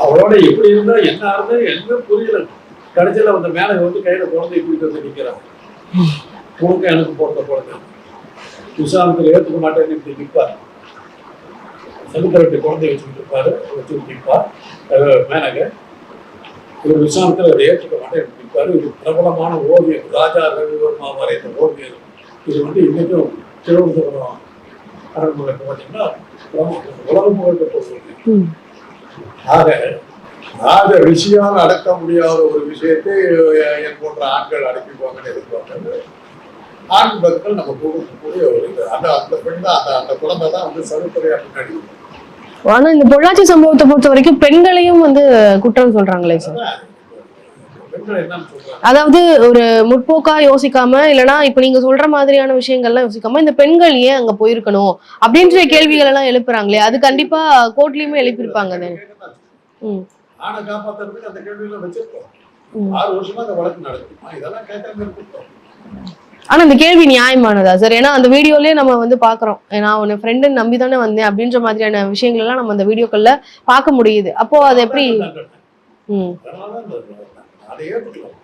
அவளோட எப்படி இருந்தா என்ன ஆறுது என்ன புரியல. கடைசியில அந்த மேலே வந்து கையில குழந்தை கூட்டிட்டு வந்து நிற்கிறாங்க. உனக்கு எனக்கு போட்ட குழந்தை விசாரணத்தில் ஏற்றுக்க மாட்டேன்னு இப்படி நிற்பார். சமுத்திரத்தை குழந்தை வச்சுக்கிட்டு இருப்பாரு, வச்சுக்கிட்டு நிற்பார் மேனக. இவர் விசாரணத்தில் அதை ஏற்றுக்க மாட்டேன் நிற்பாரு. இது பிரபலமான ஓவியம், ராஜா ரவிவர்மா வரைந்த ஓவியம். இது வந்து இன்னைக்கும் திருவனந்தபுரம் அரண்மனைக்கு பார்த்தீங்கன்னா உலகம் புகழ்பெற்ற ஓவியம். ஆக ராஜ ரிஷியால் அடக்க முடியாத ஒரு விஷயத்தை என் போன்ற ஆண்கள் அடக்கிக்குவாங்கன்னு எதிர்பார்க்கிறது. ஆண் பக்தர்கள் நம்ம போகக்கூடிய ஒரு அந்த அந்த பெண் தான் அந்த குழந்தை தான் வந்து சதுப்பறையா பின்னாடி. ஆனா இந்த பொள்ளாச்சி சம்பவத்தை பொறுத்த வரைக்கும் பெண்களையும் வந்து குற்றம் சொல்றாங்களே சார். அதாவது ஒரு முற்போக்கா யோசிக்காம, இல்லைன்னா இப்ப நீங்க சொல்ற மாதிரியான விஷயங்கள்லாம் யோசிக்காம இந்த பெண்கள் ஏன் அங்க போயிருக்கணும் அப்படின்ற கேள்விகள் எல்லாம் எழுப்புறாங்களே, அது கண்டிப்பா கோர்ட்லயுமே எழுப்பியிருப்பாங்க. ஆணை காப்பாத்துறதுக்கு அந்த கேள்வியில வச்சிருக்கோம். 6 வருஷமா அந்த வழக்கு நடக்குமா, இதெல்லாம் கேட்காம இருக்கோம். ஆனா இந்த கேள்வி நியாயமானதா சார்? ஏன்னா அந்த வீடியோலயே நம்ம வந்து பாக்குறோம், நான் உன்னை ஃப்ரெண்டுன்னு நம்பி தானே வந்தேன் அப்படின்ற மாதிரியான விஷயங்கள் எல்லாம் நம்ம அந்த வீடியோக்கள்ல பார்க்க முடியுது. அப்போ அது எப்படி? அதை ஏற்றுக்கலாம்.